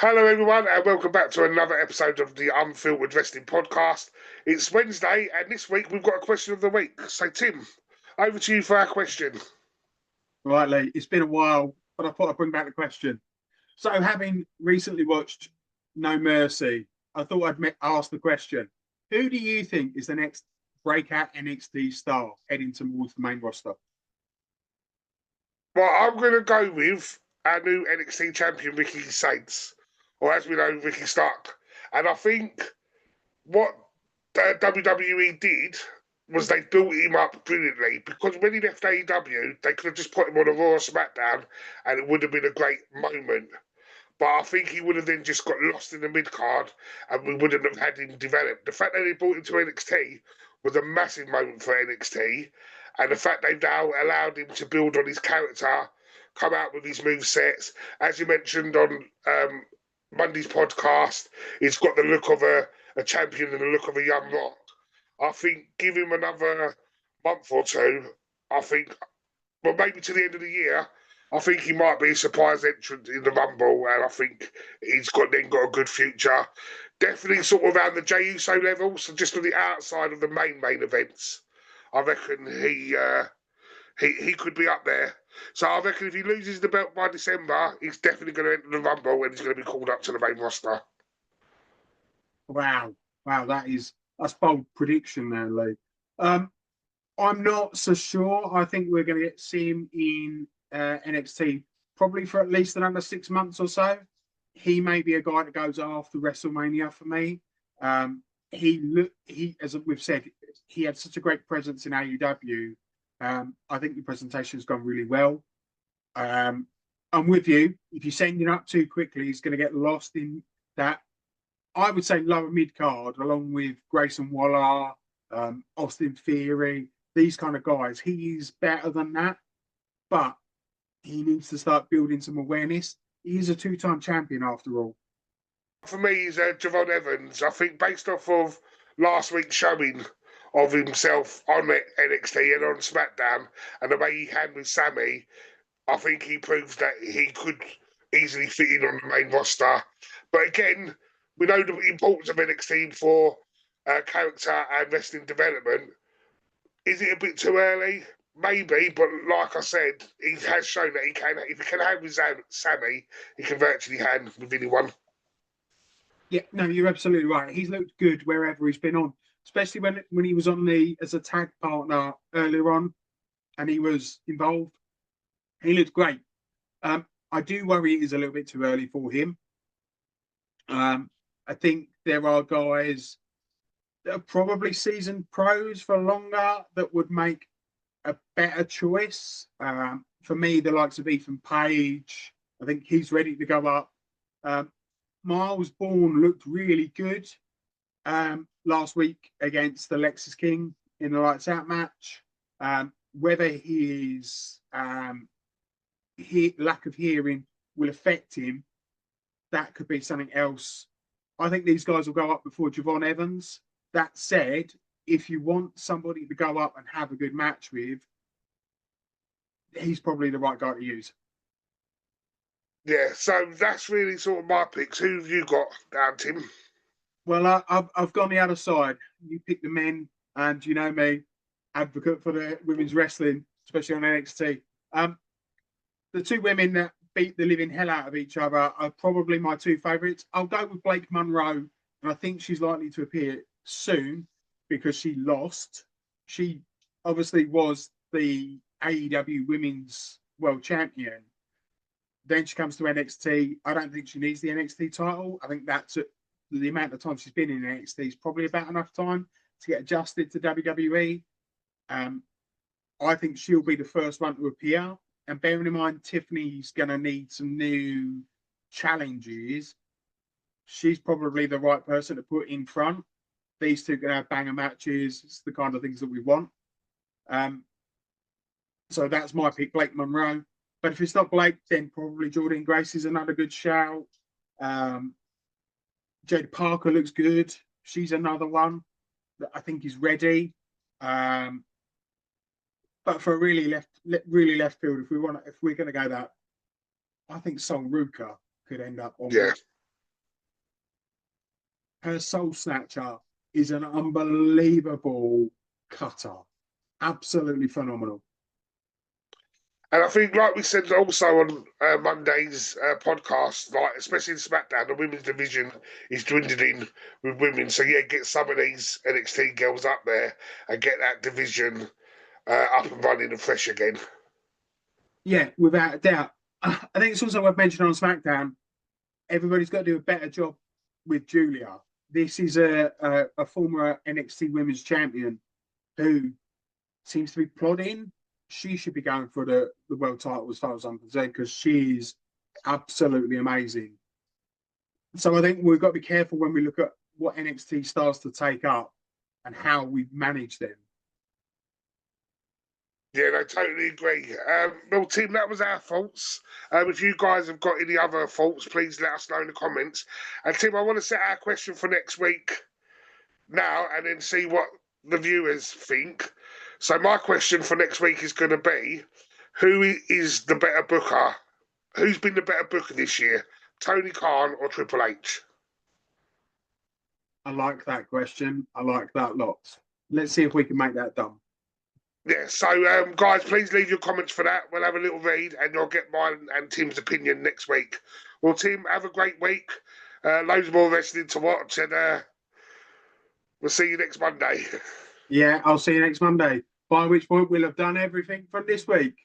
Hello, everyone, and welcome back to another episode of the Unfiltered Wrestling Podcast. It's Wednesday, and this week we've got a question of the week. So, Tim, over to you for our question. Right, Lee, it's been a while, but I thought I'd bring back the question. So, having recently watched No Mercy, I thought I'd ask the question: who do you think is the next breakout NXT star heading towards the main roster? Well, I'm going to go with our new NXT champion, Ricky Saints, or as we know, Ricky Stark. And I think what WWE did was they built him up brilliantly, because when he left AEW, they could have just put him on a Raw or SmackDown and it would have been a great moment. But I think he would have then just got lost in the mid card and we wouldn't have had him develop. The fact that they brought him to NXT was a massive moment for NXT. And the fact they've now allowed him to build on his character, come out with his move sets. As you mentioned on Monday's podcast, he's got the look of a champion and the look of a young rock. I think give him another month or two, I think, well, maybe to the end of the year, I think he might be a surprise entrant in the Rumble, and I think he's got a good future. Definitely sort of around the Jey Uso level, so just on the outside of the main events. I reckon he could be up there. So I reckon if he loses the belt by December, he's definitely going to enter the Rumble and he's going to be called up to the main roster. Wow, that's bold prediction there, Lee. I'm not so sure. I think we're going to see him in NXT probably for at least another 6 months or so. He may be a guy that goes after WrestleMania for me. He, as we've said, he had such a great presence in AEW. I think the presentation has gone really well. I'm with you. If you send him up too quickly, he's going to get lost in that, I would say, lower mid card, along with Grayson Waller, Austin Theory, these kind of guys. He is better than that, but he needs to start building some awareness. He is a two-time champion after all. For me, he's Javon Evans. I think based off of last week's showing of himself on NXT and on SmackDown and the way he handled Sammy, I think he proves that he could easily fit in on the main roster. But again, we know the importance of NXT for character and wrestling development. Is it a bit too early? Maybe, but like I said, he has shown that he can. If he can hang with Sammy, he can virtually hang with anyone. Yeah, no, you're absolutely right. He's looked good wherever he's been on, especially when he was on as a tag partner earlier on, and he was involved. He looked great. I do worry it is a little bit too early for him. I think there are guys that are probably seasoned pros for longer that would make a better choice. For me, the likes of Ethan Page, I think he's ready to go up. Miles Bourne looked really good last week against Alexis King in the Lights Out match. Whether his lack of hearing will affect him, that could be something else. I think these guys will go up before Javon Evans. That said, if you want somebody to go up and have a good match with, he's probably the right guy to use. Yeah, so that's really sort of my picks. Who have you got down, Tim? Well, I've gone the other side. You pick the men, and you know me, advocate for the women's wrestling, especially on NXT. The two women that beat the living hell out of each other are probably my two favourites. I'll go with Blake Monroe, and I think she's likely to appear soon because she lost. She obviously was the AEW Women's World Champion. Then she comes to NXT. I don't think she needs the NXT title. I think that's the amount of time she's been in NXT is probably about enough time to get adjusted to WWE. I think she'll be the first one to appear. And bearing in mind, Tiffany's going to need some new challenges. She's probably the right person to put in front. These two are going to have banger matches. It's the kind of things that we want. So that's my pick, Blake Monroe. But if it's not Blake, then probably Jordynne Grace is another good shout. Jade Parker looks good. She's another one that I think is ready. But for really left field, if we're going to go that, I think Song Ruka could end up on. Yeah. her soul snatcher is an unbelievable cutter. Absolutely phenomenal. And I think, like we said also on Monday's podcast, like especially in SmackDown, the women's division is dwindling with women. So yeah, get some of these NXT girls up there and get that division up and running and fresh again. Yeah, without a doubt. I think it's also worth mentioning on SmackDown, everybody's got to do a better job with Julia. This is a former NXT Women's Champion who seems to be plodding. She should be going for the world title as far as I'm concerned because she's absolutely amazing. So I think we've got to be careful when we look at what NXT starts to take up and how we manage them. Yeah, I totally agree. Well, team, that was our thoughts. If you guys have got any other thoughts, please let us know in the comments. And Tim, I want to set our question for next week now and then see what the viewers think. So my question for next week is going to be, who is the better booker? Who's been the better booker this year? Tony Khan or Triple H? I like that question. I like that lot. Let's see if we can make that done. Yeah, so guys, please leave your comments for that. We'll have a little read and you'll get mine and Tim's opinion next week. Well, Tim, have a great week. Loads more wrestling to watch and we'll see you next Monday. Yeah, I'll see you next Monday, by which point we'll have done everything from this week.